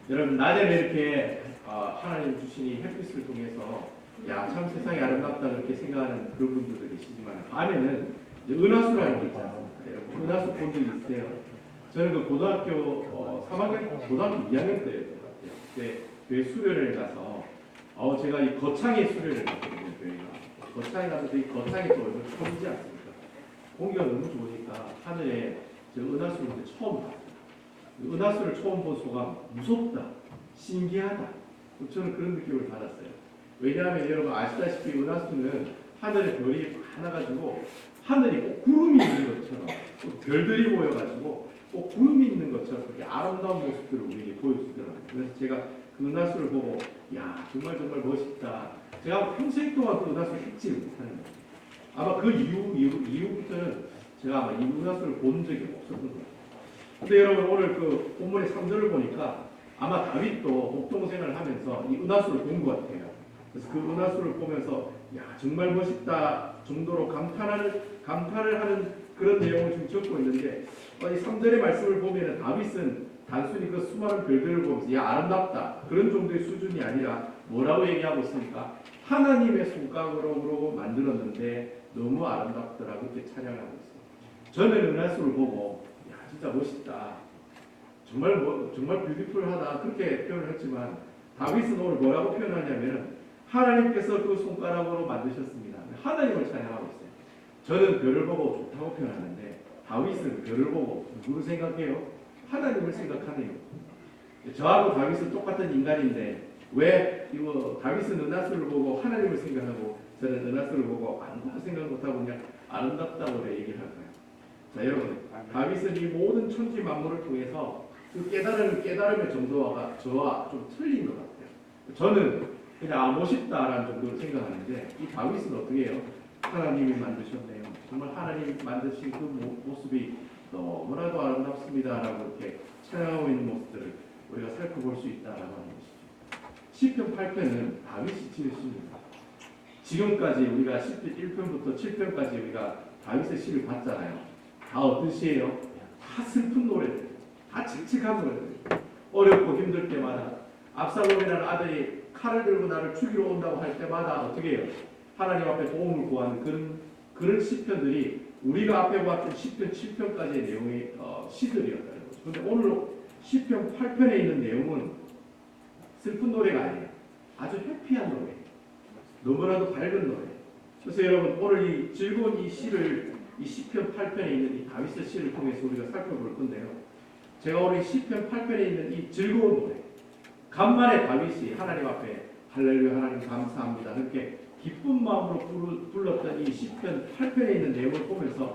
여러분, 낮에는 이렇게 하나님 주신 이 햇빛을 통해서 야, 참 세상이 아름답다 그렇게 생각하는 그런 분들도 계시지만 밤에는 이제 은하수라는 게 있잖아요. 여러분, 은하수 본 적 있으세요? 저는 그 고등학교 3학년, 고등학교 2학년 때였던 것 같아요. 그때 교회 수련회를 가서 제가 이 거창의 수련회를 갔거든요. 교회가 거창에 가서 이 거창이 또 얼마나 처음이지 않습니까? 공기가 너무 좋으니까 하늘에 저 은하수를 처음 봤어요. 은하수를 처음 본 소감, 무섭다, 신기하다. 저는 그런 느낌을 받았어요. 왜냐하면 여러분 아시다시피 은하수는 하늘에 별이 많아가지고 하늘이 꼭 구름이 있는 것처럼 또 별들이 모여가지고 꼭 구름이 있는 것처럼 그렇게 아름다운 모습들을 우리에게 보여주더라고요. 그래서 제가 그 은하수를 보고 야, 정말 멋있다. 제가 평생 동안 그 은하수를 잊지를 못하는 거예요. 아마 그 이후부터는 제가 아마 이 은하수를 본 적이 없었던 것 같아요. 근데 여러분 오늘 그 본문의 3절을 보니까 아마 다윗도 목동생활을 하면서 이 은하수를 본 것 같아요. 그래서 그 은하수를 보면서 야, 정말 멋있다 정도로 감탄을 하는 그런 내용을 지금 적고 있는데 이 3절의 말씀을 보면 다윗은 단순히 그 수많은 별들을 보면서 야, 아름답다 그런 정도의 수준이 아니라 뭐라고 얘기하고 있습니까? 하나님의 손가락으로 만들었는데 너무 아름답더라 그렇게 찬양하고 있어요. 저는 은하수를 보고 야, 진짜 멋있다. 정말 뷰티풀하다 그렇게 표현을 했지만 다윗은 오늘 뭐라고 표현하냐면 하나님께서 그 손가락으로 만드셨습니다. 하나님을 찬양하고 있어요. 저는 별을 보고 좋다고 표현하는데 다윗은 별을 보고 누구를 생각해요? 하나님을 생각하네요. 저하고 다윗은 똑같은 인간인데 왜 다윗은 은하수를 보고 하나님을 생각하고 저는 은하수를 보고 아무것도 생각 못하고 그냥 아름답다고 얘기를 할까요? 자, 여러분, 다윗은 이 모든 천지 만물을 통해서 그 깨달음의 정도가 저와 좀 틀린 것 같아요. 저는 그냥 멋있다라는 정도로 생각하는데 이 다윗은 어떻게 해요? 하나님이 만드셨네요. 정말 하나님 만드신 그 모습이 너무나도 아름답습니다라고 이렇게 찬양하고 있는 모습들을 우리가 살펴볼 수 있다라고 하는 것이죠. 시편 8편은 다윗이 지으십니다. 지금까지 우리가 시편 1편부터 7편까지 우리가 다윗의 시를 봤잖아요. 다 어떤 시예요? 다 슬픈 노래들, 다 칙칙한 노래들. 어렵고 힘들 때마다 압살롬이라는 아들이 칼을 들고 나를 죽이러 온다고 할 때마다 어떻게 해요? 하나님 앞에 도움을 구하는 그런 시편들이 우리가 앞에 봤던 시편 7편까지의 내용의 시들이었다는 거죠. 그런데 오늘 시편 8편에 있는 내용은 슬픈 노래가 아니에요. 아주 해피한 노래. 너무나도 밝은 노래. 그래서 여러분 오늘 이 즐거운 이 시를 이 시편 8편에 있는 이 다윗의 시를 통해서 우리가 살펴볼 건데요. 제가 오늘 시편 8편에 있는 이 즐거운 노래, 간만에 다윗이 하나님 앞에 할렐루야 하나님 감사합니다 이렇게 기쁜 마음으로 불렀던 이 시편 8편에 있는 내용을 보면서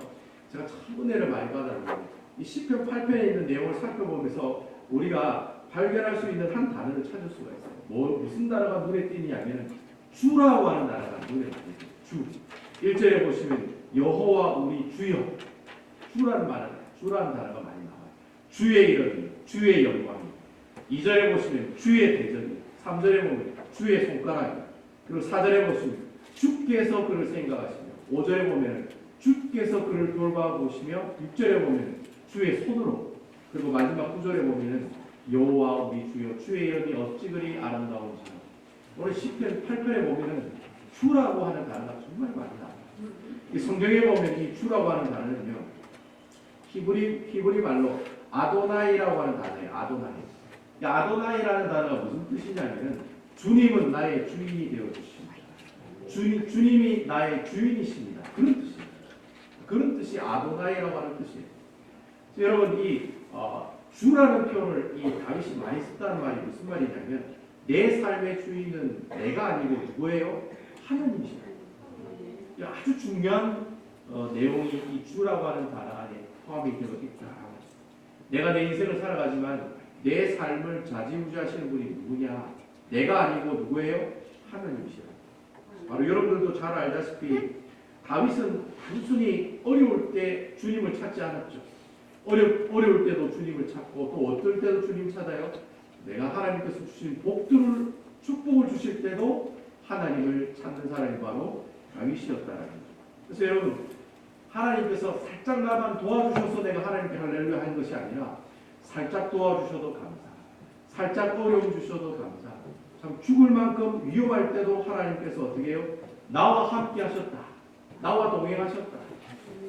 제가 참 은혜를 많이 받았는데 이 시편 8편에 있는 내용을 살펴보면서 우리가 발견할 수 있는 한 단어를 찾을 수가 있어요. 무슨 단어가 눈에 띄냐면 주라고 하는 단어가 눈에 띄죠. 주. 1절에 보시면 여호와 우리 주여, 주라는 단어가 많이 나와요. 주의 이름이, 주의 영광이. 2절에 보시면 주의 대적이, 3절에 보면 주의 손가락이, 그리고 4절에 보시면 주께서 그를 생각하시며, 5절에 보면 주께서 그를 돌봐보시며, 6절에 보면 주의 손으로, 그리고 마지막 9절에 보면 여호와 우리 주여, 주의 이름이 어찌 그리 아름다운지. 오늘 시편 8편에 보면 주라고 하는 단어가 정말 많이 나와요. 이 성경에 보면 이 주라고 하는 단어는요, 히브리 말로 아도나이라고 하는 단어예요. 아도나이. 이 아도나이라는 단어가 무슨 뜻이냐면 주님은 나의 주인이 되어 주십니다. 주님이 나의 주인이십니다. 그런 뜻이에요. 그런 뜻이 아도나이라고 하는 뜻이에요. 여러분 이 주라는 표현을 이 다윗이 많이 썼다는 말이 무슨 말이냐면 내 삶의 주인은 내가 아니고 누구예요? 하나님이십니다. 아주 중요한 내용이 이 주라고 하는 단어 안에 포함이 되어 있다. 내가 내 인생을 살아가지만 내 삶을 좌지우지하시는 분이 누구냐? 내가 아니고 누구예요? 하나님이시라. 바로 여러분들도 잘 알다시피 다윗은 단순히 어려울 때 주님을 찾지 않았죠. 어려울 때도 주님을 찾고 또 어떨 때도 주님 찾아요. 내가 하나님께서 주신 축복을 주실 때도 하나님을 찾는 사람이 바로 다윗이었다는 거죠. 그래서 여러분 하나님께서 살짝 나만 도와주셔서 내가 하나님께 할렐루야 하는 것이 아니라 살짝 도와주셔도 감사, 살짝 어려움 주셔도 감사. 참 죽을 만큼 위험할 때도 하나님께서 어떻게 해요? 나와 함께 하셨다. 나와 동행하셨다.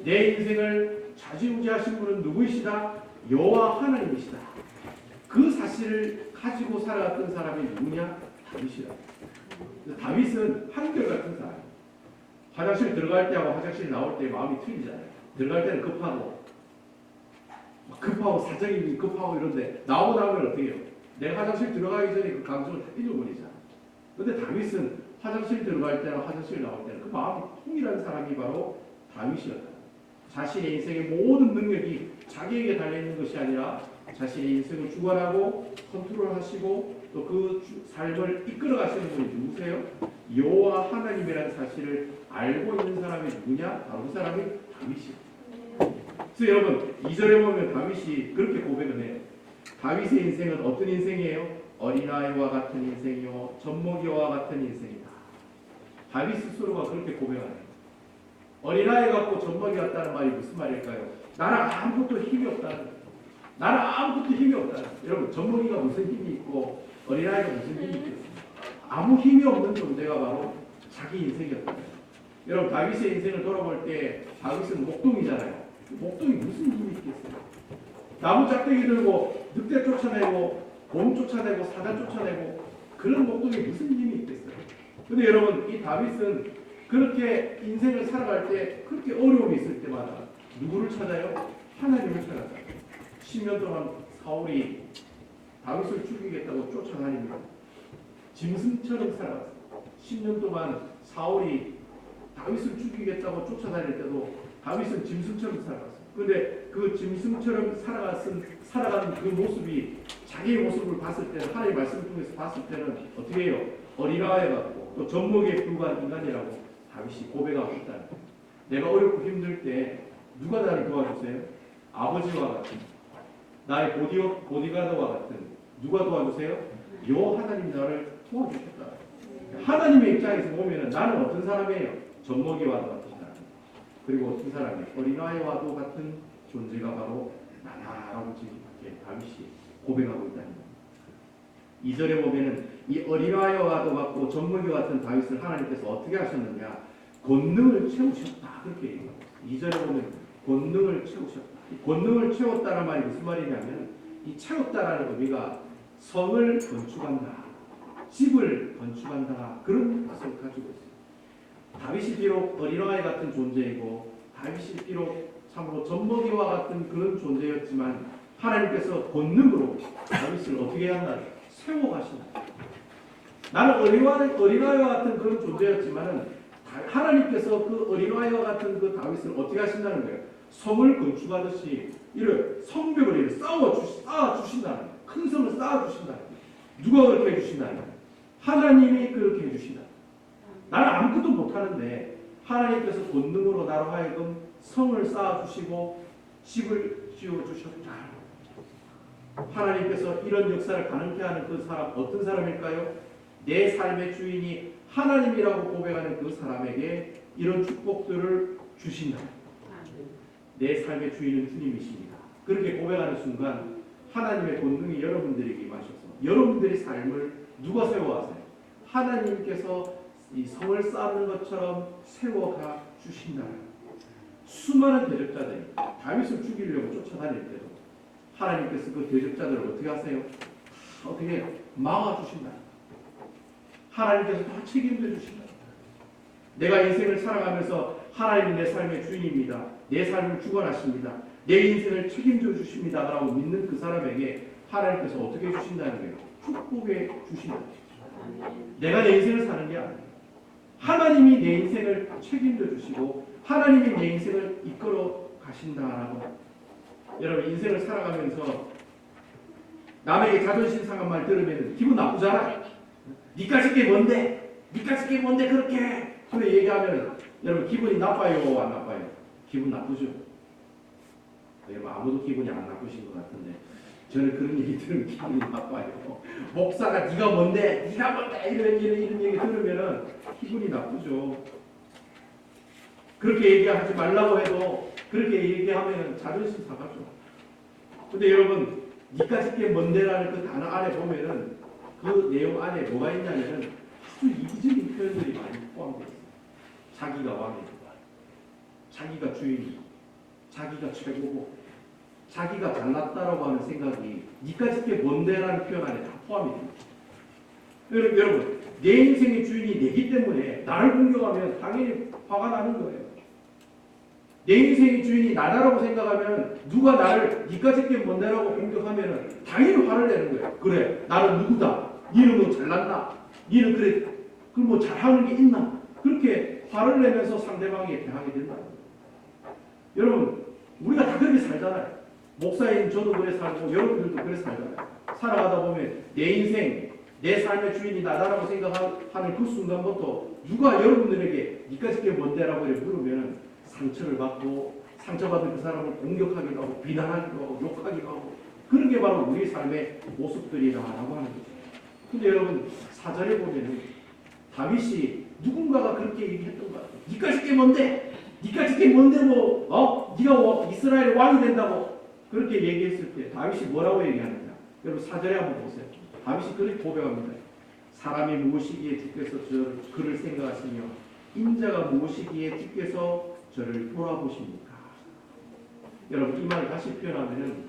내 인생을 좌지우지하신 분은 누구이시다? 여호와 하나님이시다. 그 사실을 가지고 살아갔던 사람이 누구냐? 다윗이다. 다윗은 한결같은 사람. 화장실 들어갈 때하고 화장실 나올 때 마음이 틀리잖아요. 들어갈 때는 급하고 사정이 급하고 이런데 나오고 나면 어떻게 해요? 내가 화장실 들어가기 전에 그 감정을 다 잊어버리잖아. 근데 다윗은 화장실 들어갈 때나 화장실 나올 때는 그 마음이 통일한 사람이 바로 다윗이었다. 자신의 인생의 모든 능력이 자기에게 달려있는 것이 아니라 자신의 인생을 주관하고 컨트롤하시고 또 그 삶을 이끌어 가시는 분이 누구세요? 여호와 하나님이라는 사실을 알고 있는 사람이 누구냐? 바로 그 사람이 다윗이에요. 그래서 여러분 2절에 보면 다윗이 그렇게 고백을 해요. 다윗의 인생은 어떤 인생이에요? 어린아이와 같은 인생이요 젖먹이와 같은 인생이다. 다윗 스스로가 그렇게 고백하네요. 어린아이 같고 젖먹이 같다는 말이 무슨 말일까요? 나는 아무것도 힘이 없다는 거예요. 나는 아무것도 힘이 없다는 거예요. 여러분 젖먹이가 무슨 힘이 있고 어린아이가 무슨 힘이 있겠어요? 아무 힘이 없는 존재가 바로 자기 인생이었다. 여러분 다윗의 인생을 돌아볼 때 다윗은 목동이잖아요. 목동이 무슨 힘이 있겠어요? 나무 짝대기 들고 늑대 쫓아내고 곰 쫓아내고 사자 쫓아내고 그런 목동이 무슨 힘이 있겠어요? 근데 여러분 이 다윗은 그렇게 인생을 살아갈 때 그렇게 어려움이 있을 때마다 누구를 찾아요? 하나님을 찾았다. 10년 동안 사울이 다윗을 죽이겠다고 쫓아다닙니다. 짐승처럼 살아갔어요. 10년 동안 사울이 다윗을 죽이겠다고 쫓아다닐 때도 다윗은 짐승처럼 살아갔어요. 그런데 그 짐승처럼 살아가는 그 모습이 자기의 모습을 봤을 때는 하나님의 말씀을 통해서 봤을 때는 어떻게 해요? 어린아이 같고 또 젖먹이에 불과한 인간이라고 다윗이 고백하고 있다는 거예요. 내가 어렵고 힘들 때 누가 나를 도와주세요? 아버지와 같은 나의 보디가드와 같은 누가 도와주세요? 여 하나님 나를 도와주셨다. 하나님의 입장에서 보면 나는 어떤 사람이에요? 젖먹이와도 같은 사람. 그리고 어떤 사람이 어린아이와도 같은 존재가 바로 나다라고 지금 이렇게 다윗이 고백하고 있다는 겁니다. 2절에 보면은 이 어린아이와도 같고 젖먹이와 같은 다윗을 하나님께서 어떻게 하셨느냐? 권능을 채우셨다. 그렇게 얘기합니다. 2절에 보면 권능을 채우셨다. 이 권능을 채웠다는 말이 무슨 말이냐면 이 채웠다라는 의미가 성을 건축한다. 집을 건축한다. 그런 뜻을 가지고 있습니다. 다윗이 비록 어린아이 같은 존재이고 다윗이 비록 참으로 젖먹이와 같은 그런 존재였지만 하나님께서 권능으로 다윗을 어떻게 한다? 세워가신다. 나는 어린아이와 같은 그런 존재였지만 하나님께서 그 어린아이와 같은 그 다윗을 어떻게 하신다는 거예요? 성을 건축하듯이 이를 성벽을 이렇게 쌓아주신다는 거예요. 큰 성을 쌓아주신다는 거예요. 누가 그렇게 해주신다는 거예요? 하나님이 그렇게 해주신다. 나는 아무것도 못하는데 하나님께서 권능으로 나로 하여금 성을 쌓아주시고 집을 지어주셨다. 하나님께서 이런 역사를 가능케 하는 그 사람 어떤 사람일까요? 내 삶의 주인이 하나님이라고 고백하는 그 사람에게 이런 축복들을 주신다. 내 삶의 주인은 주님이십니다. 그렇게 고백하는 순간 하나님의 권능이 여러분들에게 임하셔서 여러분들의 삶을 누가 세워가세요? 하나님께서 이 성을 쌓는 것처럼 세워가 주신다. 수많은 대적자들이 다윗을 죽이려고 쫓아다닐 때도 하나님께서 그 대적자들을 어떻게 하세요? 어떻게 해요? 막아주신다. 하나님께서 다 책임져 주신다. 내가 인생을 살아가면서 하나님이 내 삶의 주인입니다. 내 삶을 주관하십니다. 내 인생을 책임져 주십니다. 라고 믿는 그 사람에게 하나님께서 어떻게 주신다는 거예요? 축복해 주신다. 내가 내 인생을 사는 게 아니에요. 하나님이 내 인생을 책임져 주시고 하나님이 내 인생을 이끌어 가신다라고. 여러분 인생을 살아가면서 남에게 자존심 상한 말 들으면 기분 나쁘잖아. 니까짓 게 뭔데? 니까짓 게 뭔데 그렇게? 그래 얘기하면 여러분 기분이 나빠요? 안 나빠요? 기분 나쁘죠? 여러분 아무도 기분이 안 나쁘신 것 같은데 저는 그런 얘기 들으면 기분이 나빠요. 목사가 네가 뭔데? 네가 뭔데? 이런 얘기 들으면 기분이 나쁘죠. 그렇게 얘기하지 말라고 해도 그렇게 얘기하면 자존심 상하죠. 근데 여러분, 니까짓게 뭔데라는 그 단어 안에 보면은 그 내용 안에 뭐가 있냐면은 아주 이기적인 표현들이 많이 포함되어 있어요. 자기가 왕이고, 자기가 주인이고, 자기가 최고고, 자기가 잘났다라고 하는 생각이 니까짓게 뭔데라는 표현 안에 다 포함이 됩니다. 여러분, 내 인생의 주인이 내기 때문에 나를 공격하면 당연히 화가 나는 거예요. 내 인생의 주인이 나다라고 생각하면 누가 나를 니까짓게 뭔데라고 공격하면 당연히 화를 내는 거예요. 그래, 나는 누구다. 니는 뭐 잘났다. 니는 그래, 그 뭐 잘하는 게 있나. 그렇게 화를 내면서 상대방에게 대하게 된다. 여러분, 우리가 다 그렇게 살잖아요. 목사인 저도 그래 살고 여러분들도 그래 살잖아요. 살아가다 보면 내 인생, 내 삶의 주인이 나다라고 생각하는 그 순간부터 누가 여러분들에게 니까짓게 뭔데라고 물으면 상처를 받고 상처받은 그 사람을 공격하기도 하고 비난하기도 하고 욕하기도 하고 그런 게 바로 우리 삶의 모습들이라고 하는 거죠. 근데 여러분, 사절에 보면은 다윗이 누군가가 그렇게 얘기했던 것 같아요. 니까짓게 뭔데? 니까짓게 뭔데 네가 이스라엘의 왕이 된다고 그렇게 얘기했을 때 다윗이 뭐라고 얘기하느냐? 여러분, 사절에 한번 보세요. 다윗이 그렇게 고백합니다. 사람이 무엇이기에 주께서 그를 생각하시며 인자가 무엇이기에 주께서 저를 돌아보십니까? 여러분, 이 말을 다시 표현하면은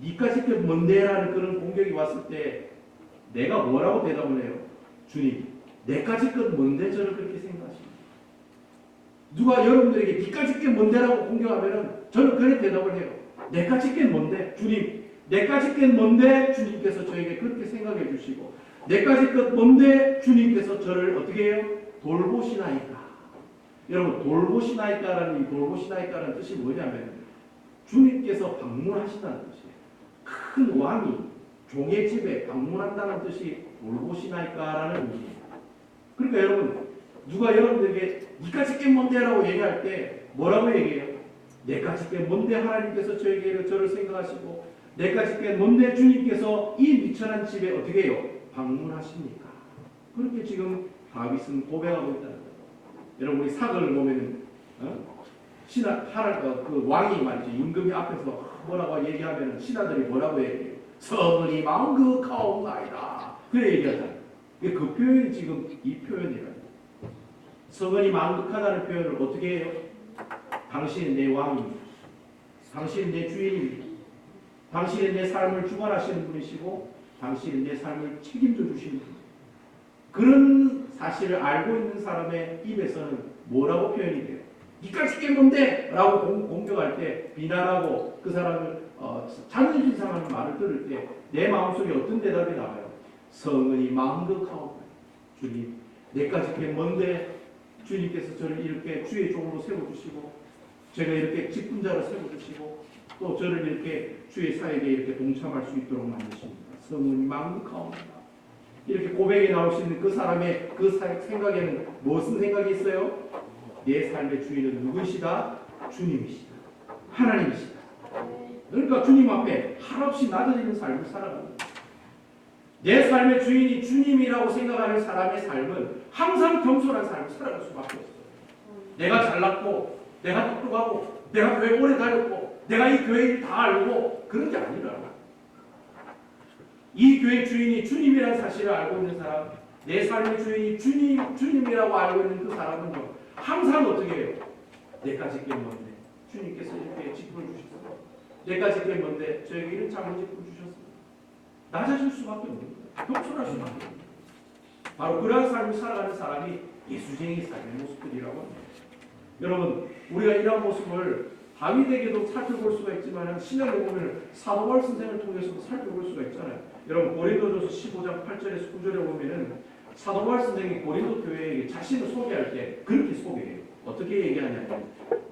니까짓게 뭔데라는 그런 공격이 왔을 때 내가 뭐라고 대답을 해요? 주님, 내까짓것 뭔데 저를 그렇게 생각하십니까? 누가 여러분들에게 니까짓게 뭔데라고 공격하면은 저는 그렇게 대답을 해요. 내까짓게 뭔데? 주님, 내까짓게 뭔데? 주님께서 저에게 그렇게 생각해 주시고 내까짓것 뭔데? 주님께서 저를 어떻게 해요? 돌보시나이까. 여러분, 돌보시나이까라는 이 돌보시나이까라는 뜻이 뭐냐면 주님께서 방문하신다는 뜻이에요. 큰 왕이 종의 집에 방문한다는 뜻이 돌보시나이까라는 의미예요. 그러니까 여러분, 누가 여러분들에게 니까짓게 뭔데라고 얘기할 때 뭐라고 얘기해요? 내까짓게 뭔데 하나님께서 저를 생각하시고 내까짓게 뭔데 주님께서 이 미천한 집에 어떻게 해요? 방문하십니까? 그렇게 지금 다윗은 고백하고 있다는 거예요. 여러분, 우리 사극을 보면은 그 왕이 말이죠. 임금이 앞에서 뭐라고 얘기하면은 신하들이 뭐라고 얘기해요? 성은이 망극하옵나이다. 그래 얘기하잖아요. 그 표현이 지금 이 표현이에요. 성은이 망극하다는 표현을 어떻게 해요? 당신은 내 왕입니다. 당신은 내 주인입니다. 당신은 내 삶을 주관하시는 분이시고 당신은 내 삶을 책임져 주시는 분이에요. 그런 사실을 알고 있는 사람의 입에서는 뭐라고 표현이 돼요? 니까짓게 뭔데? 라고 공격할 때 비난하고 그 사람을 자존심 상하는 말을 들을 때 내 마음속에 어떤 대답이 나와요? 성은이 망극하옵나이다. 주님, 내까짓게 뭔데? 주님께서 저를 이렇게 주의 종으로 세워주시고 제가 이렇게 직분자로 세워주시고 또 저를 이렇게 주의 사역에 이렇게 동참할 수 있도록 만드십니다. 성은이 망극하옵나이다. 이렇게 고백이 나올 수 있는 그 사람의 그 생각에는 무슨 생각이 있어요? 내 삶의 주인은 누구시다? 주님이시다. 하나님이시다. 그러니까 주님 앞에 한없이 낮아지는 삶을 살아갑니다. 내 삶의 주인이 주님이라고 생각하는 사람의 삶은 항상 겸손한 삶을 살아갈 수밖에 없어요. 내가 잘났고 내가 똑똑하고 내가 교회 오래 다녔고 내가 이 교회 일 다 알고 그런 게 아니라 이 교회 주인이 주님이라는 사실을 알고 있는 사람, 내 삶의 주인이 주님이라고 알고 있는 그 사람은요, 항상 어떻게 해요? 내까짓게 뭔데 주님께서 이렇게 직분을 주셨어. 내까짓게 뭔데 저에게 이런 작은 직분을 주셨어. 낮아질 수밖에 없는 거예요. 겸손할 수밖에 없는 거예요. 바로 그러한 삶을 살아가는 사람이 예수쟁이 삶의 모습들이라고 합니다. 여러분, 우리가 이러한 모습을 다윗에게도 살펴볼 수가 있지만 신약에 보면 사도 바울 선생을 통해서도 살펴볼 수가 있잖아요. 여러분, 고린도전서 15장 8절에서 9절에 보면은 사도 바울 선생이 고린도 교회에게 자신을 소개할 때 그렇게 소개해요. 어떻게 얘기하냐면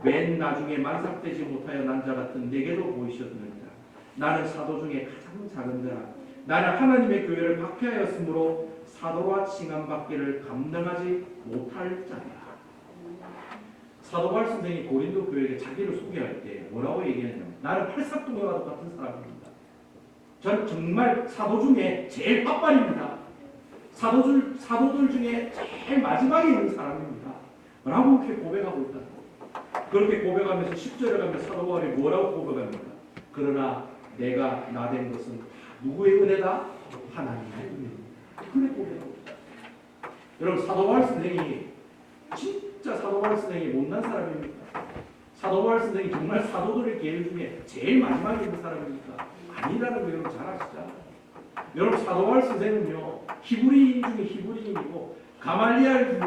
맨 나중에 만삭되지 못하여 난 자 같은 내게도 보이셨느니라. 나는 사도 중에 가장 작은데라. 나는 하나님의 교회를 박해하였으므로 사도와 칭함받기를 감당하지 못할 자니라. 사도 바울 선생이 고린도 교회에 자기를 소개할 때 뭐라고 얘기하냐면 나는 팔삭동여와 같은 사람입니다. 저는 정말 사도 중에 제일 빡빡입니다. 사도들 중에 제일 마지막에 있는 사람입니다. 라고 이렇게 고백하고 있다. 그렇게 고백하면서 10절에 가면 사도 바울이 뭐라고 고백합니까? 그러나 내가 나 된 것은 누구의 은혜다? 하나님의 은혜입니다. 그래 고백하고 있다. 여러분 사도 바울 선생이 진짜 사도 바울 선생이 못난 사람입니까? 사도 바울 선생이 정말 사도들의 계열 중에 제일 마지막에 있는 사람입니까? 아니라는 거 여러분 잘 아시잖아요. 여러분 사도 바울 선생은요 히브리인 중에 히브리인이고 가말리알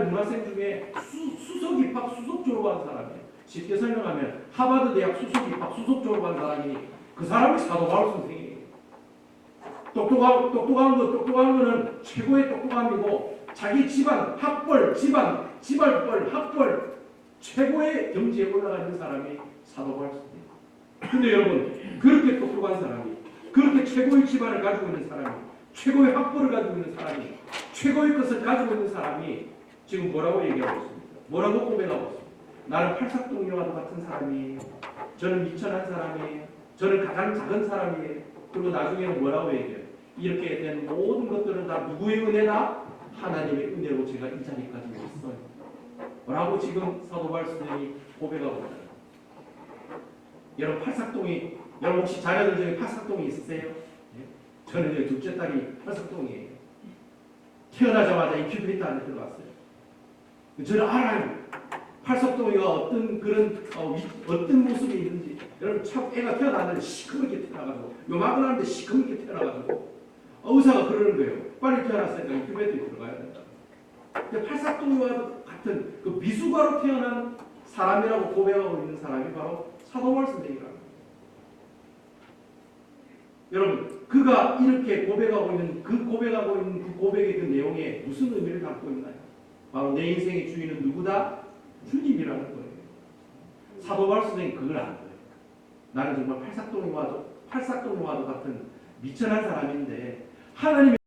문화생 중에 수석 입학 수석 졸업한 사람이에요. 쉽게 설명하면 하버드 대학 수석 입학 수석 졸업한 사람이 그 사람이 사도 바울 선생이에요. 똑똑한 거는 최고의 똑똑함이고 자기 집안 학벌 학벌 최고의 경지에 올라가 있는 사람이 사도 바울 선생이에요. 근데 여러분 그렇게 똑똑한 사람이 그렇게 최고의 집안을 가지고 있는 사람이 최고의 학벌을 가지고 있는 사람이 최고의 것을 가지고 있는 사람이 지금 뭐라고 얘기하고 있습니까? 뭐라고 고백하고 있습니까? 나는 팔삭동이와도 같은 사람이에요. 저는 미천한 사람이에요. 저는 가장 작은 사람이에요. 그리고 나중에는 뭐라고 얘기해요? 이렇게 된 모든 것들은 다 누구의 은혜다? 하나님의 은혜로 제가 이 자리까지 왔어요. 라고 지금 사도 바울 선생이 고백하고 있어요. 여러분 팔삭동이 여러분 혹시 자녀들 중에 팔삭동이 있으세요? 네? 저는 이제 둘째 딸이 팔삭동이에요. 태어나자마자 인큐베이터 안에 들어갔어요. 저는 알아요. 팔삭동이가 어떤 그런 어떤 모습이 있는지. 여러분 참 애가 태어났는데 시커멓게 태어나가지고 요만한데 시커멓게 태어나가지고 의사가 그러는 거예요. 빨리 태어났으니까 인큐베이터에 들어가야 된다. 근데 팔삭동이와 같은 그 미숙아로 태어난 사람이라고 고백하고 있는 사람이 바로 사도 바울 선생이라는 거예요. 여러분 그가 이렇게 고백하고 있는 그 고백의 그 내용에 무슨 의미를 담고 있나요? 바로 내 인생의 주인은 누구다? 주님이라는 거예요. 사도 바울 선생이 그걸 안 거예요. 나는 정말 팔삭동이와도 같은 미천한 사람인데 하나님의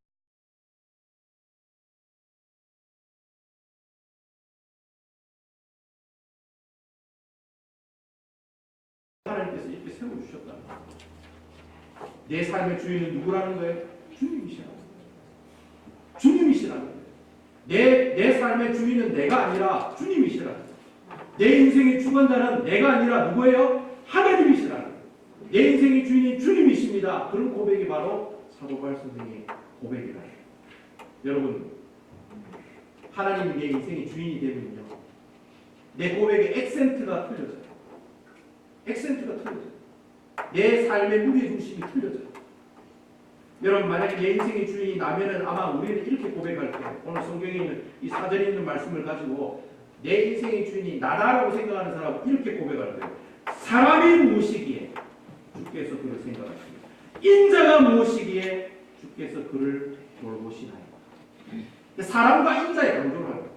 하나님께서 이렇게 세워주셨다. 내 삶의 주인은 누구라는 거예요? 주님이시라는 거예요. 주님이시라는 거예요. 내 삶의 주인은 내가 아니라 주님이시라는 거예요. 내 인생의 주관자는 내가 아니라 누구예요? 하나님이시라는 거예요. 내 인생의 주인이 주님이십니다. 그런 고백이 바로 사도 바울 선생의 고백이라 해요. 여러분 하나님이 내 인생의 주인이 되면요 내 고백의 액센트가 틀려져요. 내 삶의 무게중심이 틀려져요. 여러분 만약에 내 인생의 주인이 나면은 아마 우리는 이렇게 고백할 거예요. 오늘 성경에 있는 이 사전에 있는 말씀을 가지고 내 인생의 주인이 나다라고 생각하는 사람은 이렇게 고백할 거예요. 사람이 무엇이기에 주께서 그를 생각하십니까? 인자가 무엇이기에 주께서 그를 돌보시나요? 사람과 인자의 강조를 합니다.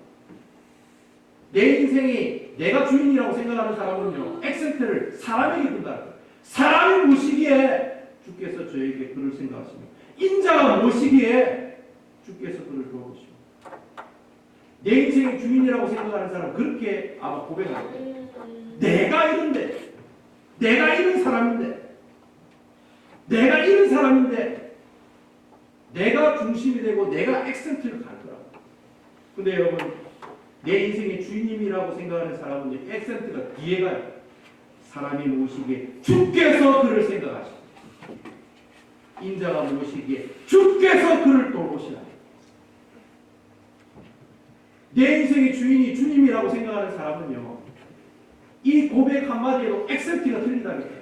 내 인생이 내가 주인이라고 생각하는 사람은요 액센트를 사람에게 둔다는 거예요. 사람이 무엇이기에 주께서 저에게 그를 생각하십니까? 인자가 무엇이기에 주께서 그를 돌보십니까? 내 인생의 주인이라고 생각하는 사람은 그렇게 아마 고백할 거예요. 내가 이런데 내가 이런 사람인데 내가 중심이 되고 내가 액센트를 갈 거라고. 근데 여러분 내 인생의 주인님이라고 생각하는 사람은 액센트가 뒤에 가요. 사람이 무엇이기에 주께서 그를 생각하시고 인자가 무엇이기에 주께서 그를 돌보시나요? 내 인생의 주인이 주님이라고 생각하는 사람은요 이 고백 한마디에도 액센트가 틀린다니까요.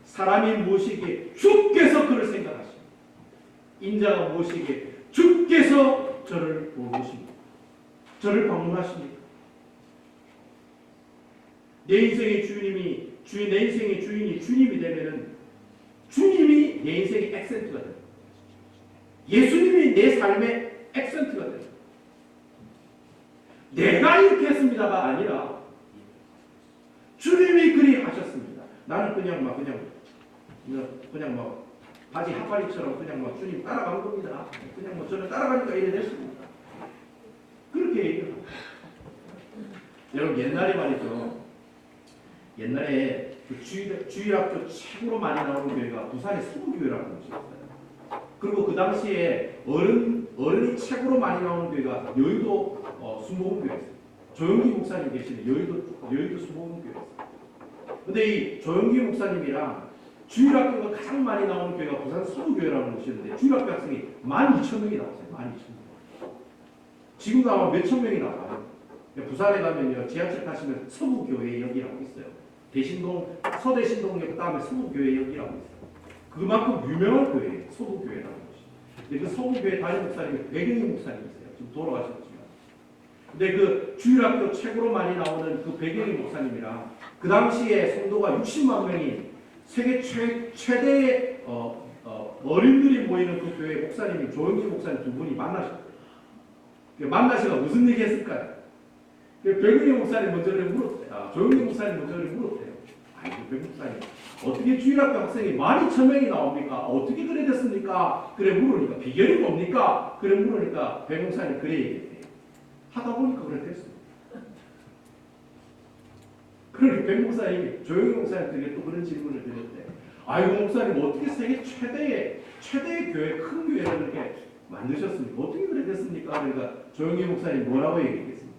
사람이 무엇이기에 주께서 그를 생각하시고 인자가 무엇이기에 주께서 저를 돌보십니다. 저를 방문하십니까? 내 인생의 주인이 주님이 되면은 주님이 내 인생의 액센트가 됩니다. 예수님이 내 삶의 액센트가 됩니다. 내가 이렇게 했습니다가 아니라 주님이 그리 하셨습니다. 나는 그냥 바지 핫바리처럼 그냥 주님 따라간 겁니다. 그냥 저는 따라가니까 이래 됐습니다. 그렇게 얘기합니다. 여러분 옛날에 말이죠. 옛날에 그 주일학교 최고로 많이 나오는 교회가 부산의 수구교회라는 곳이 있어요. 그리고 그 당시에 어른이 최고로 많이 나오는 교회가 여의도 순복음교회였어요. 조영기 목사님 계시는 여의도 수목원교회. 근데 이 조영기 목사님이랑 주일학교가 가장 많이 나오는 교회가 부산 서부교회라는 곳이었는데 주일학교 학생이 12,000명이 나왔어요. 12,000명. 지금도 아마 몇천 명이 나와요. 부산에 가면요 지하철 타시면 서부교회역이라고 있어요. 대신동 서대신동역 다음에 서부교회역이라고 있어요. 그만큼 유명한 교회예요. 서부교회라는 곳이. 근데 그 서부교회 담임 목사님이 백영희 목사님이세요. 지금 돌아가셨지만. 근데 그 주일학교 최고로 많이 나오는 그 백영희 목사님이랑 그 당시에 성도가 60만 명이 세계 최대의 어린들이 모이는 그 교회 목사님이 조영기 목사님 두 분이 만나셨어요. 만나셔서 무슨 얘기 했을까요? 백영희 목사님 먼저 물었대요. 조영기 목사님 먼저 물었대요. 아이고 백 목사님 어떻게 주일학교 학생이 12,000명이 나옵니까? 어떻게 그래 됐습니까? 그래 물으니까 비결이 뭡니까? 그래 물으니까 백 목사님 그래 얘기했대요. 하다 보니까 그래 됐습니다. 그러니 백 목사님이 조영기 목사님들에게 또 그런 질문을 드렸대. 아이고 목사님 어떻게 세계 최대의 교회 큰 교회를 이렇게 만드셨습니까? 어떻게 그래 됐습니까? 그러니까 조영기 목사님 뭐라고 얘기했겠습니까?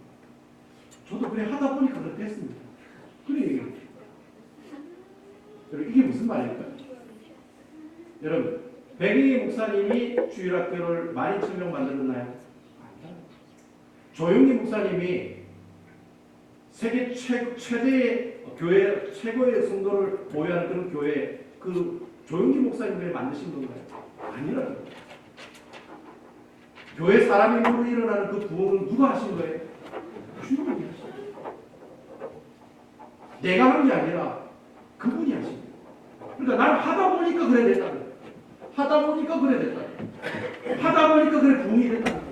저도 그래 하다 보니까 그렇게 했습니다. 그래 얘기했죠. 여러분 이게 무슨 말일까요? 여러분 백영희 목사님이 주일학교를 12,000명 만들었나요? 아니다. 조영기 목사님이 세계 최대의 교회 최고의 성도를 보유하는 그런 교회 그 조영기 목사님들이 만드신 건가요? 아니라고요. 교회 사람의 힘으로 일어나는 그 부흥은 누가 하신 거예요? 주님이 하신 거예요. 내가 한 게 아니라 그분이 하신 거예요. 그러니까 나는 하다 보니까 그래 됐다는 거예요. 하다 보니까 그래 됐다는 거예요. 하다 보니까 그래 부흥이 됐다는 거예요.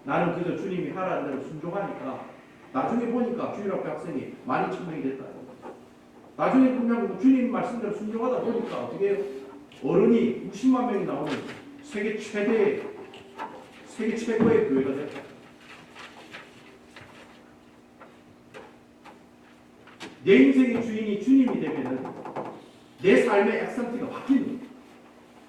나는 그저 주님이 하라는 대로 순종하니까 나중에 보니까 주일학교 학생이 12,000명이 됐다는 거예요. 나중에 그냥 주님 말씀대로 순종하다 보니까 어떻게 해요? 어른이 60만 명이 나오는 세계 최고의 교회가 됐다. 내 인생의 주인이 주님이 되면은 내 삶의 액센트가 바뀌는 거예요.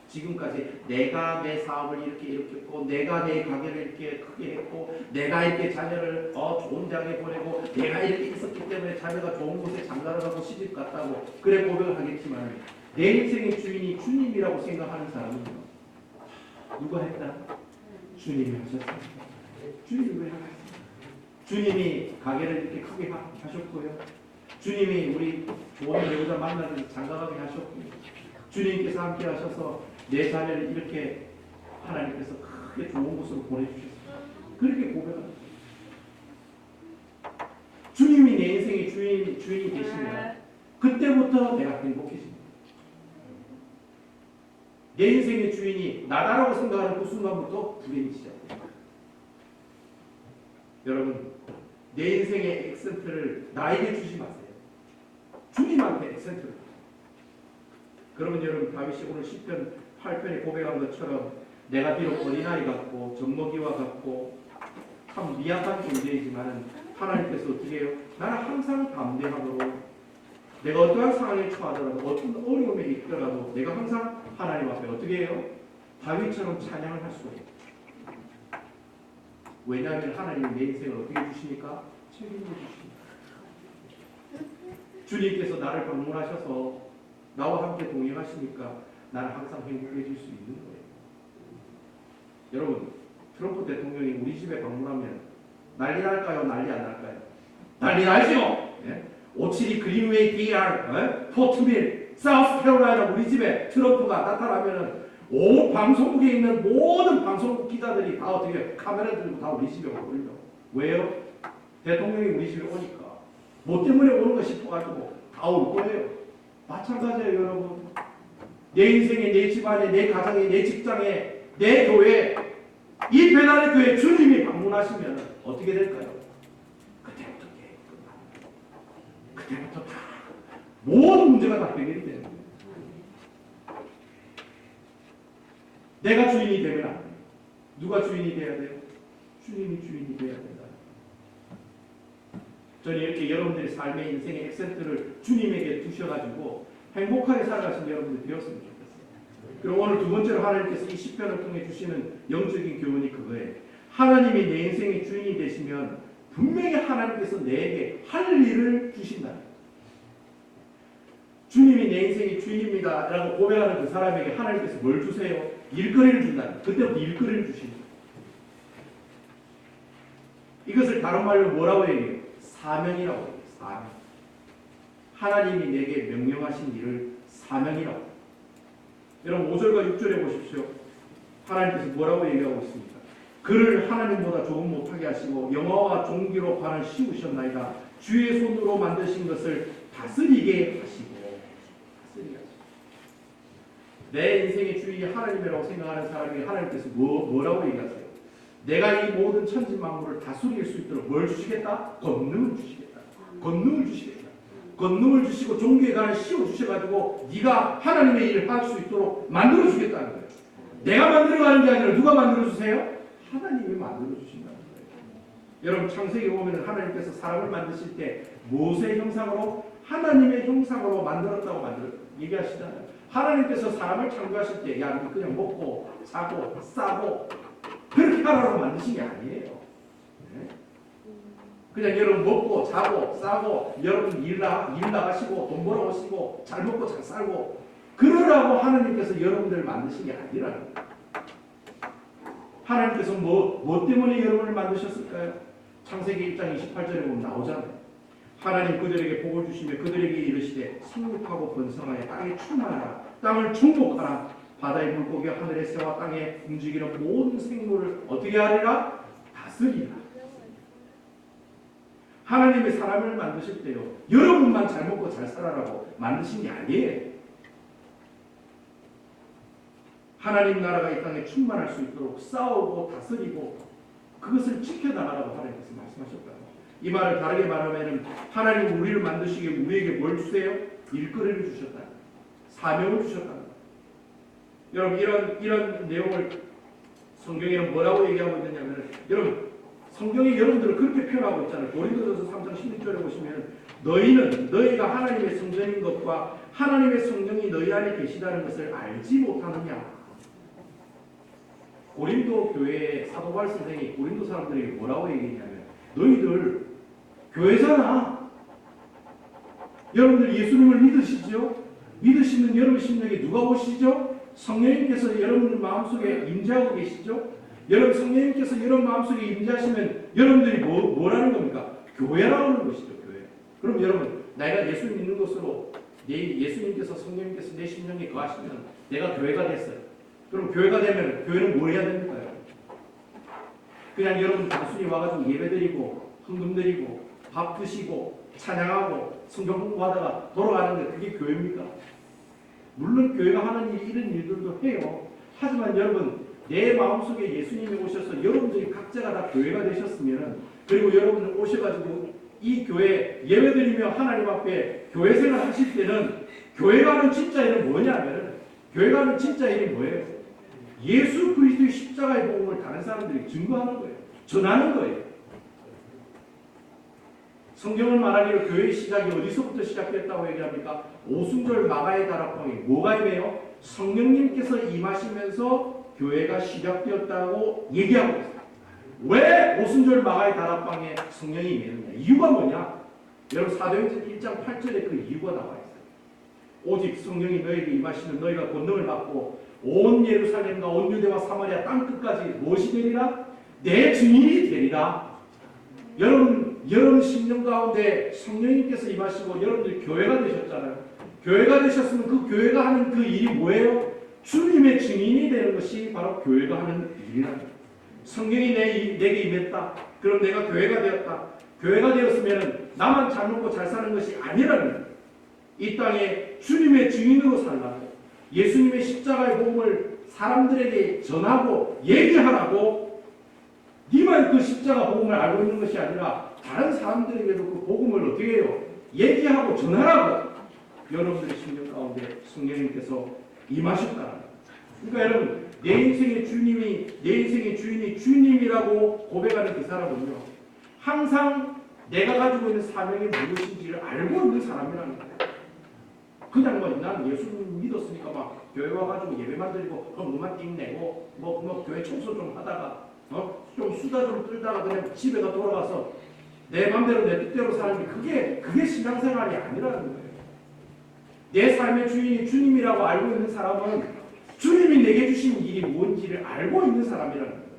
지금까지 내가 내 사업을 이렇게 했고 내가 내 가게를 이렇게 크게 했고 내가 이렇게 자녀를 좋은 대학에 보내고 내가 이렇게 있었기 때문에 자녀가 좋은 곳에 장가를 가고 시집 갔다고 그래 고백을 하겠지만 내 인생의 주인이 주님이라고 생각하는 사람은 누가 했다? 주님이 하셨습니다. 주님이 왜 하셨습니까? 주님이 가게를 이렇게 크게 하셨고요. 주님이 우리 좋은 배우자 만나서 장가가게 하셨고 주님께서 함께 하셔서 내 자녀를 이렇게 하나님께서 크게 좋은 곳으로 보내주셨습니다. 그렇게 고백합니다. 주님이 내 인생의 주인이 되시면 그때부터 내가 행복해집니다. 내 인생의 주인이 나다라고 생각하는 그 순간부터 불행이 시작됩니다. 여러분 내 인생의 액센트를 나에게 주지 마세요. 주님한테 액센트를. 그러면 여러분 다윗이 오늘 시편 8편에 고백한 것처럼 내가 비록 어린아이 같고 젖먹이와 같고 참 미약한 존재이지만 하나님께서 어떻게 해요? 나는 항상 담대함으로 내가 어떠한 상황에 처하더라도 어떤 어려움에 있더라도 내가 항상 하나님 앞에 어떻게 해요? 다윗처럼 찬양을 할 수가 있어요. 왜냐하면 하나님은 내 인생을 어떻게 주시니까? 책임져 주십니다. 주님께서 나를 방문하셔서 나와 함께 동행하시니까 나는 항상 행복해질 수 있는 거예요. 여러분 트럼프 대통령이 우리 집에 방문하면 난리 날까요? 난리 안 날까요? 난리 나죠. 예? 572 그린웨이 DR 포트밀 사우스캐롤라이나 우리 집에 트럼프가 나타나면은 온 방송국에 있는 모든 방송국 기자들이 다 어떻게 카메라 들고 다 우리 집에 오거든요. 왜요? 대통령이 우리 집에 오니까 뭐 때문에 오는 거 싶어가지고 다 올 거예요. 마찬가지예요, 여러분. 내 인생에, 내 집안에, 내 가정에, 내 직장에, 내 교회, 이 베나리 교회 주님이 방문하시면 어떻게 될까요? 그때부터 끝납니다. 그때부터 다 모든 문제가 다 해결이 되는 거예요. 내가 주인이 되면 안 돼요. 누가 주인이 돼야 돼요? 주님이 주인이 돼야 된다. 저는 이렇게 여러분들의 삶의 인생의 액센트를 주님에게 두셔가지고 행복하게 살아가신 여러분들이 되었으면 좋겠어요. 그리고 오늘 두 번째로 하나님께서 이 시편을 통해 주시는 영적인 교훈이 그거예요. 하나님이 내 인생의 주인이 되시면 분명히 하나님께서 내게 할 일을 주신다. 주님이 내 인생의 주인입니다 라고 고백하는 그 사람에게 하나님께서 뭘 주세요? 일거리를 준다. 그때부터 일거리를 주십니다. 이것을 다른 말로 뭐라고 얘기해요? 사명이라고 해요. 사명. 하나님이 내게 명령하신 일을 사명이라고 해요. 여러분 5절과 6절에 보십시오. 하나님께서 뭐라고 얘기하고 있습니까? 그를 하나님보다 조금 못하게 하시고 영화와 종기로 관을 씌우셨나이다. 주의 손으로 만드신 것을 다스리게 하시고. 내 인생의 주인이 하나님이라고 생각하는 사람에게 하나님께서 뭐라고 얘기하세요? 내가 이 모든 천지 만물을 다스릴 수 있도록 뭘 주시겠다? 권능을 주시겠다. 권능을 주시겠다. 권능을 주시고 종교에 관을 씌워주셔가지고 네가 하나님의 일을 할 수 있도록 만들어주겠다는 거예요. 내가 만들어가는 게 아니라 누가 만들어주세요? 하나님이 만들어주신다는 거예요. 여러분 창세기 보면 하나님께서 사람을 만드실 때 모세의 형상으로 하나님의 형상으로 만들었다고 얘기하시잖아요. 하나님께서 사람을 창조하실 때 야 그냥 먹고 자고 싸고 그렇게 하라고 만드신 게 아니에요. 네? 그냥 여러분 먹고 자고 싸고 여러분 일 나가시고 돈 벌어오시고 잘 먹고 잘 살고 그러라고 하나님께서 여러분들을 만드신 게 아니라는 거예요. 하나님께서 뭐 때문에 여러분을 만드셨을까요? 창세기 1장 28절에 보면 나오잖아요. 하나님 그들에게 복을 주시며 그들에게 이르시되 생육하고 번성하여 땅에 충만하라. 땅을 정복하라. 바다의 물고기와 하늘의 새와 땅에 움직이는 모든 생물을 어떻게 하리라? 다스리라. 하나님의 사람을 만드실 때요. 여러분만 잘 먹고 잘 살아라고 만드신 게 아니에요. 하나님 나라가 이 땅에 충만할 수 있도록 싸우고 다스리고 그것을 지켜나가라고 하나님께서 말씀하셨다. 이 말을 다르게 말하면 하나님 우리를 만드시기에 우리에게 뭘 주세요? 일거리를 주셨다. 사명을 주셨다. 여러분 이런 내용을 성경에는 뭐라고 얘기하고 있느냐면 여러분 성경이 여러분들을 그렇게 표현하고 있잖아요. 고린도전서 3장 16절에 보시면 너희는 너희가 하나님의 성전인 것과 하나님의 성령이 너희 안에 계시다는 것을 알지 못하느냐. 고린도 교회의 사도 바울 선생이 고린도 사람들에게 뭐라고 얘기했냐면 너희들 교회잖아. 여러분들 예수님을 믿으시죠? 믿으시는 여러분 심령에 누가 오시죠? 성령님께서 여러분들 마음속에 임재하고 계시죠? 여러분 성령님께서 여러분 마음속에 임재하시면 여러분들이 뭐라는 겁니까? 교회라고 하는 것이죠. 교회. 그럼 여러분 내가 예수 믿는 것으로 예수님께서 성령님께서 내 심령에 거하시면 내가 교회가 됐어요. 그럼 교회가 되면 교회는 뭘 해야 됩니까? 그냥 여러분 단순히 와가지고 예배드리고 헌금드리고 밥 드시고 찬양하고 성경 공부하다가 돌아가는 게 그게 교회입니까? 물론 교회가 하는 이런 일들도 해요. 하지만 여러분 내 마음속에 예수님이 오셔서 여러분들이 각자가 다 교회가 되셨으면 그리고 여러분들 오셔가지고 이 교회 예배드리며 하나님 앞에 교회 생활 하실 때는 교회가 하는 진짜 일은 뭐냐면 교회가 하는 진짜 일이 뭐예요? 예수 그리스도의 십자가의 복음을 다른 사람들이 증거하는 거예요. 전하는 거예요. 성경을 말하기로 교회의 시작이 어디서부터 시작됐다고 얘기합니까? 오순절 마가의 다락방에 뭐가 임해요? 성령님께서 임하시면서 교회가 시작되었다고 얘기하고 있어요. 왜 오순절 마가의 다락방에 성령이 임했느냐? 이유가 뭐냐? 여러분 사도행전 1장 8절에 그 이유가 나와 있어요. 오직 성령이 너에게 임하시면 너희가 권능을 받고 온 예루살렘과 온 유대와 사마리아 땅끝까지 무엇이 되리라? 내 증인이 되리라. 여러분 심령 가운데 성령님께서 임하시고 여러분들이 교회가 되셨잖아요. 교회가 되셨으면 그 교회가 하는 그 일이 뭐예요? 주님의 증인이 되는 것이 바로 교회가 하는 일이랍니다. 성령이 내게 임했다. 그럼 내가 교회가 되었다. 교회가 되었으면 나만 잘 먹고 잘 사는 것이 아니라는 거예요. 이 땅에 주님의 증인으로 살라고 예수님의 십자가의 복음을 사람들에게 전하고 얘기하라고 니만 그 십자가 복음을 알고 있는 것이 아니라 다른 사람들에게도 그 복음을 어떻게 해요? 얘기하고 전하라고 여러분들의 심령 가운데 성령님께서 임하셨다. 그러니까 여러분 내 인생의 주인이 주님이라고 고백하는 그 사람은요 항상 내가 가지고 있는 사명이 무엇인지를 알고 있는 사람이라는 거예요. 그냥 난 예수님 믿었으니까 막 교회 와가지고 예배만 드리고 음악 띵 내고 뭐 교회 청소 좀 하다가 좀 수다 좀 떨다가 그냥 집에가 돌아가서 내 맘대로 내 뜻대로 사는 게 그게 신앙생활이 아니라는 거예요. 내 삶의 주인이 주님이라고 알고 있는 사람은 주님이 내게 주신 일이 뭔지를 알고 있는 사람이라는 거예요.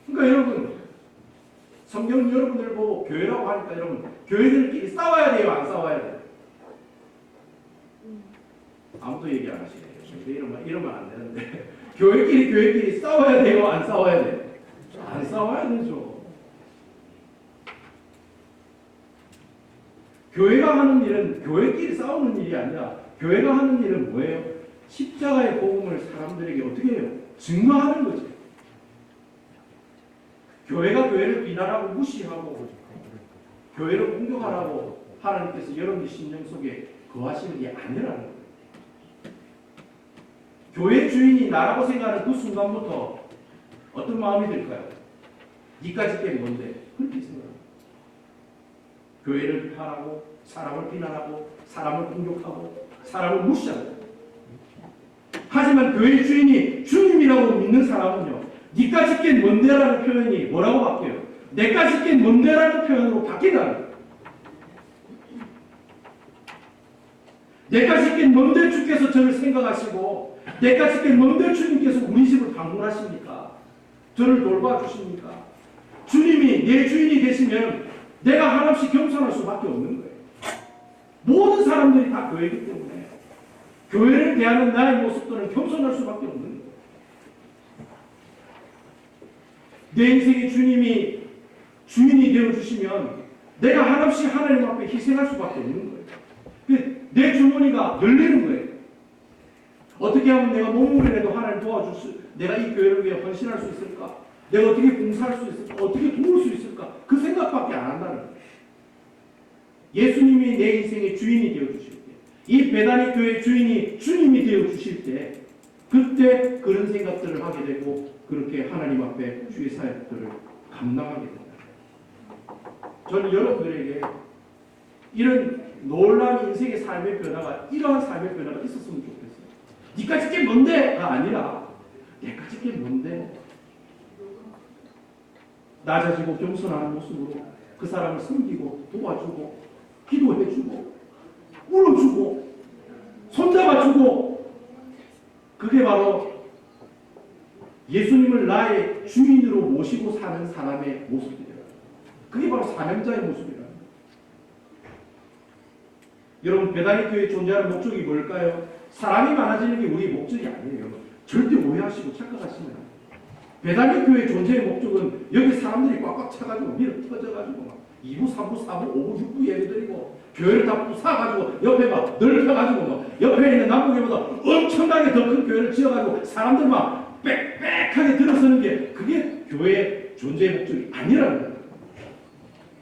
그러니까 여러분, 성경은 여러분들 보고 교회라고 하니까 여러분, 교회들끼리 싸워야 돼요, 안 싸워야 돼요? 아무도 얘기 안 하시네요. 이러면 안 되는데 교회끼리 싸워야 돼요, 안 싸워야 돼요? 안 싸워야 되죠. 교회가 하는 일은 교회끼리 싸우는 일이 아니라 교회가 하는 일은 뭐예요? 십자가의 복음을 사람들에게 어떻게 해요? 증거하는 거죠. 교회가 교회를 비난하고 무시하고 교회를 공격하라고 하나님께서 여러분의 심령 속에 거하시는 게 아니라는 거예요. 교회 주인이 나라고 생각하는 그 순간부터 어떤 마음이 들까요? 니까지 게 뭔데? 그렇게 생각합니다. 교회를 비판하고 사람을 비난하고 사람을 공격하고 사람을 무시하고, 하지만 교회 주인이 주님이라고 믿는 사람은요, 니까지 게 뭔데라는 표현이 뭐라고 바뀌어요? 내까지 게 뭔데라는 표현으로 바뀐다는 거예요. 내까지 게 뭔데 주께서 저를 생각하시고 내까지 게 뭔데 주님께서 우리 집을 방문하십니까? 저를 돌봐주십니까? 주님이 내 주인이 되시면 내가 한없이 겸손할 수밖에 없는 거예요. 모든 사람들이 다 교회이기 때문에 교회를 대하는 나의 모습들은 겸손할 수밖에 없는 거예요. 내 인생의 주님이 주인이 되어주시면 내가 한없이 하나님 앞에 희생할 수밖에 없는 거예요. 내 주머니가 열리는 거예요. 어떻게 하면 내가 몸무게라도 하나님 내가 이 교회를 위해 헌신할 수 있을까? 내가 어떻게 봉사할 수 있을까? 어떻게 도울 수 있을까? 그 생각밖에 안 한다는 거예요. 예수님이 내 인생의 주인이 되어주실 때, 이 베다니 교회 주인이 주님이 되어주실 때, 그때 그런 생각들을 하게 되고 그렇게 하나님 앞에 주의 사역들을 감당하게 됩니다. 저는 여러분들에게 이런 놀라운 인생의 삶의 변화가, 이러한 삶의 변화가 있었으면 좋겠어요. 니까지 게 뭔데가 아니라 내까지 게 뭔데, 낮아지고 겸손한 모습으로 그 사람을 섬기고 도와주고 기도해주고 울어주고 손잡아주고, 그게 바로 예수님을 나의 주인으로 모시고 사는 사람의 모습이에요. 그게 바로 사명자의 모습이에요. 여러분, 베다니 교회에 존재하는 목적이 뭘까요? 사람이 많아지는 게 우리의 목적이 아니에요. 절대 오해하시고 착각하시면 안 돼요. 베다니 교회 존재의 목적은 여기 사람들이 꽉꽉 차가지고 밀어 터져가지고 막 2부, 3부, 4부, 5부, 6부 예배드리고 교회를 다 부사가지고 옆에 막 넓혀가지고 막 옆에 있는 남북교회보다 엄청나게 더 큰 교회를 지어가지고 사람들 막 빽빽하게 들어서는 게, 그게 교회의 존재의 목적이 아니라는 거예요.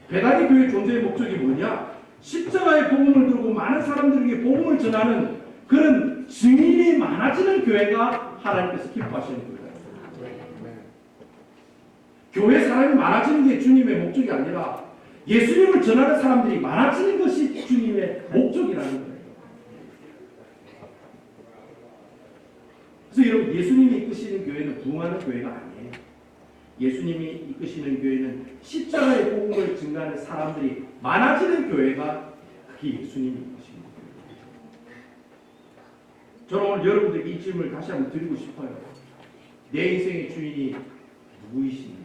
베다니 교회 존재의 목적이 뭐냐? 십자가의 복음을 들고 많은 사람들에게 복음을 전하는 그런 증인이 많아지는 교회가 하나님께서 기뻐하시는 거예요. 교회 사람이 많아지는 게 주님의 목적이 아니라 예수님을 전하는 사람들이 많아지는 것이 주님의 목적이라는 거예요. 그래서 여러분, 예수님이 이끄시는 교회는 부흥하는 교회가 아니에요. 예수님이 이끄시는 교회는 십자가의 복음을 증가하는 사람들이 많아지는 교회가, 그게 예수님이 이끄시는 교회예요. 저는 오늘 여러분들에게 이 질문을 다시 한번 드리고 싶어요. 내 인생의 주인이 누구이십니까?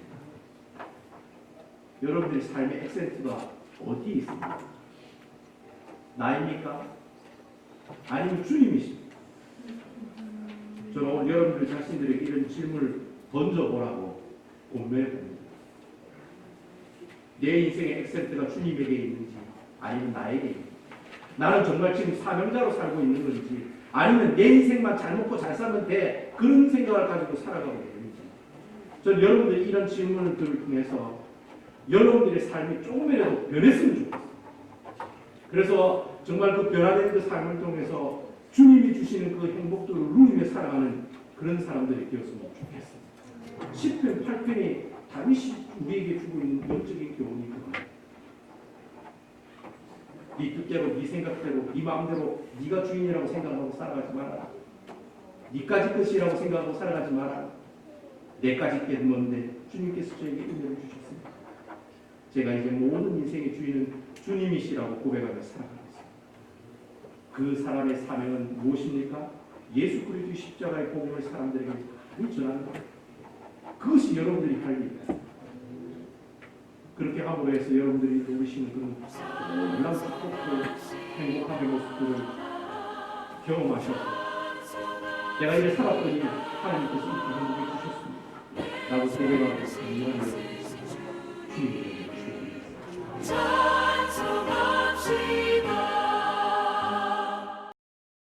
여러분들의 삶의 액센트가 어디에 있습니까? 나입니까? 아니면 주님이십니까? 저는 오늘 여러분들 자신들에게 이런 질문을 던져보라고 권면해봅니다. 내 인생의 액센트가 주님에게 있는지 아니면 나에게 있는지, 나는 정말 지금 사명자로 살고 있는 건지 아니면 내 인생만 잘 먹고 잘 살면 돼, 그런 생각을 가지고 살아가고 있는지, 저는 여러분들이 이런 질문들을 통해서 여러분들의 삶이 조금이라도 변했으면 좋겠어요. 그래서 정말 그 변화된 그 삶을 통해서 주님이 주시는 그 행복들을 누리며 살아가는 그런 사람들이 되었으면 좋겠어요. 10편, 8편이 다윗이 우리에게 주고 있는 영적인 교훈이 그거예요. 네 뜻대로, 네 생각대로, 네 마음대로 네가 주인이라고 생각하고 살아가지 마라. 네까지 것이라고 생각하고 살아가지 마라. 내까지 게 뭔데 주님께서 저에게 은혜를 주셨습니다. 제가 이제 모든 인생의 주인은 주님이시라고 고백하며 살아가겠습니다. 그 사람의 사명은 무엇입니까? 예수 그리스도의 십자가의 복음을 사람들에게 잘 전하는 것. 그것이 여러분들이 할 일입니다. 그렇게 함으로 해서 여러분들이 누리시는 그런 놀라운 축복들, 행복함의 모습들을 경험하셔서 내가 이제 살았더니 하나님께서 이렇게 행복해 주셨습니다. 라고 고백하고 있는